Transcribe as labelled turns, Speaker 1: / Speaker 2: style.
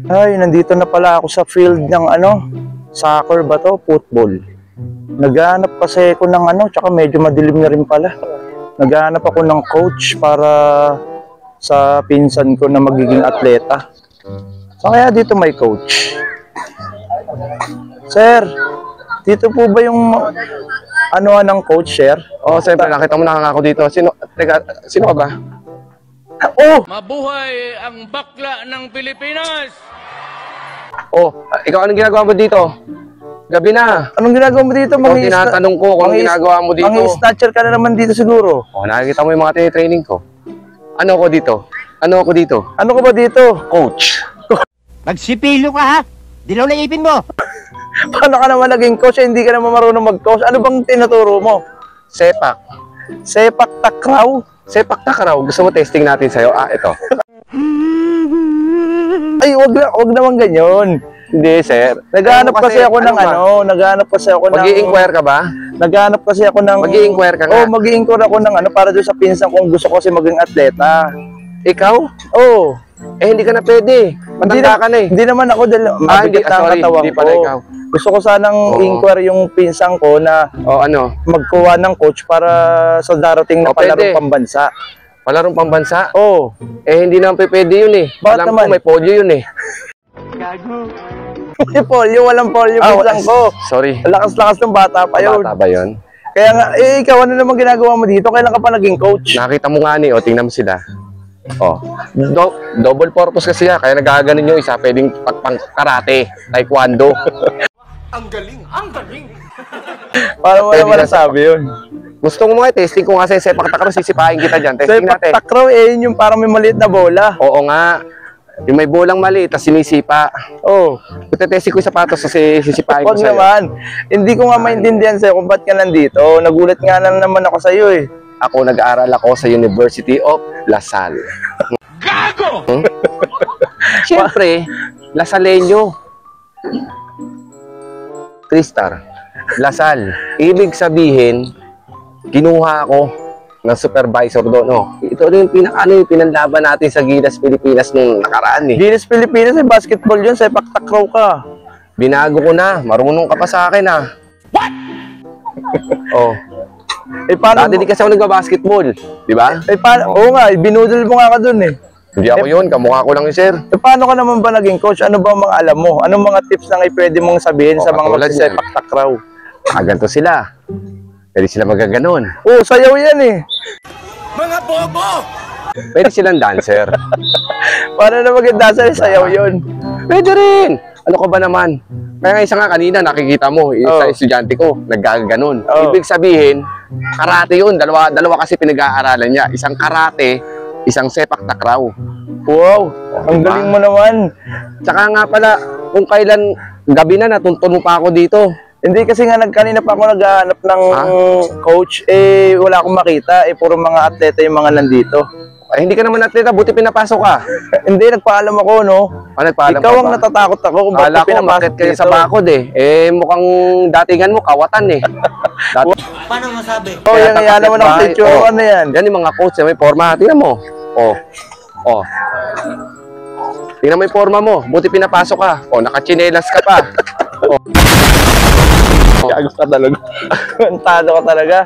Speaker 1: Ay, nandito na pala ako sa field ng soccer ba to? Football. Naghahanap kasi ako ng tsaka medyo madilim na rin pala. Naghahanap ako ng coach para sa pinsan ko na magiging atleta. So kaya dito may coach. Sir, dito po ba yung ng coach, sir?
Speaker 2: Oo, siyempre, nakita mo na ako dito. Sino ka ba?
Speaker 1: Oh!
Speaker 3: Mabuhay ang bakla ng Pilipinas!
Speaker 2: Oh, ikaw anong ginagawa mo dito? Gabi na.
Speaker 1: Anong ginagawa mo dito?
Speaker 2: Tinatanong ko kung anong ginagawa mo dito.
Speaker 1: Mga-snatcher ka na naman dito siguro.
Speaker 2: Oh, nakikita mo yung mga training ko. Ano ako dito? Ano
Speaker 1: ka ba dito?
Speaker 2: Coach.
Speaker 4: Magsipilo ka ha? Dilaw na ipin mo.
Speaker 1: Paano ka naman naging coach? Hindi ka naman marunong mag-coach. Ano bang tinuturo mo?
Speaker 2: Sepak.
Speaker 1: Sepak takraw?
Speaker 2: Sepak takraw. Gusto mo testing natin sa'yo? Ito.
Speaker 1: Ay, wag naman ganyan.
Speaker 2: Hindi, sir.
Speaker 1: Naghahanap kasi ako ng
Speaker 2: Mag-i-inquire ka ba?
Speaker 1: Naghahanap kasi ako ng
Speaker 2: Mag-i-inquire ka nga?
Speaker 1: Oh, mag-i-inquire ako ng para doon sa pinsan kong gusto ko kasi maging atleta.
Speaker 2: Ikaw?
Speaker 1: Oh.
Speaker 2: Hindi ka na pwede. Matanda ka na eh.
Speaker 1: Hindi naman ako dahil mabigat ang katawan
Speaker 2: hindi
Speaker 1: ko.
Speaker 2: pala ikaw.
Speaker 1: Gusto ko sanang inquire yung pinsan ko na magkuha ng coach para sa darating na palarong pambansa.
Speaker 2: Palarong pambansa?
Speaker 1: Oo.
Speaker 2: Hindi naman pwede yun eh.
Speaker 1: Bakit naman?
Speaker 2: Ko may polio yun eh.
Speaker 4: Gago.
Speaker 1: May polio, walang polio pinsan ko.
Speaker 2: Sorry.
Speaker 1: Lakas-lakas ng bata pa yun.
Speaker 2: Bata ba yun?
Speaker 1: Kaya nga, ikaw ano naman ginagawa mo dito? Kailan ka pa naging coach?
Speaker 2: Nakita mo nga tingnan mo sila. Double purpose kasi yan. Kaya nagaganon yung isa. Pwedeng pang-karate, taekwondo.
Speaker 3: Ang galing! Ang galing!
Speaker 1: Paano mo naman nasabi yun?
Speaker 2: Gusto mo testing ko nga sa sepak takraw, sisipahin kita dyan. Testing natin.
Speaker 1: Sepak takraw yun yung parang may maliit na bola.
Speaker 2: Oo nga. Yung may bolang maliit, tapos sinisipa.
Speaker 1: Oo.
Speaker 2: Testing ko yung sapatos, kasi sisipahin ko
Speaker 1: Huwag
Speaker 2: sa'yo.
Speaker 1: naman. Hindi ko nga maintindihan sa'yo kung ba't ka nandito. Nagulat nga lang naman ako sa'yo eh.
Speaker 2: Ako nag-aaral ako sa University of La Salle.
Speaker 3: Gago!
Speaker 2: Siyempre, Lasaleño. Tristar, La Salle. Ibig sabihin, kinuha ako ng supervisor doon. Ito rin yung pinanlaban natin sa Gilas Pilipinas nung nakaraan eh.
Speaker 1: Gilas Pilipinas ay basketball yun. Sepak takraw ka.
Speaker 2: Binago ko na. Marunong ka pa sa akin What?
Speaker 1: Paano?
Speaker 2: Dati di kasi ako nagbabasketball. Di ba?
Speaker 1: Paano? Oo nga, binudol mo nga ka dun eh.
Speaker 2: Hindi ako yun. Kamukha ko lang yun, sir.
Speaker 1: Paano ka naman ba naging coach? Ano ba ang mga alam mo? Anong mga tips na pwede mong sabihin sa mga magsisepak takraw?
Speaker 2: Ganito sila. Pwede sila magaganon.
Speaker 1: Oo, sayaw yan eh.
Speaker 3: Mga bobo!
Speaker 2: Pwede silang dancer.
Speaker 1: Paano na maging dancer? Sayaw yun.
Speaker 2: Pwede rin. Ano ka ba naman? Kaya nga isa nga kanina, nakikita mo, isa estudyante ko, naggaganon. Ibig sabihin, karate yun. Dalawa kasi pinag-aaralan niya. Isang karate, isang sepak takraw.
Speaker 1: Wow, ang galing mo naman.
Speaker 2: Tsaka nga pala, kung kailan gabi na, natuntun mo pa ako dito.
Speaker 1: Hindi kasi nga kanina pa ako naghahanap ng coach, wala akong makita, puro mga atleta yung mga nandito.
Speaker 2: Hindi ka naman atleta, buti pinapasok ka.
Speaker 1: Hindi, nagpaalam ako, no?
Speaker 2: Nagpaalam
Speaker 1: Ikaw ang natatakot ako kung bakit pinapasok
Speaker 2: dito. Kaya sa bakod mukhang datingan mo, kawatan
Speaker 4: Paano masabi?
Speaker 1: Yan naman ang picture, ano yan?
Speaker 2: Yan yung mga coach, may forma, tingnan mo. Tingnan mo yung forma mo, buti pinapasok ka. Nakachinelas ka pa.
Speaker 1: Gago ka talaga. Kontado ka talaga.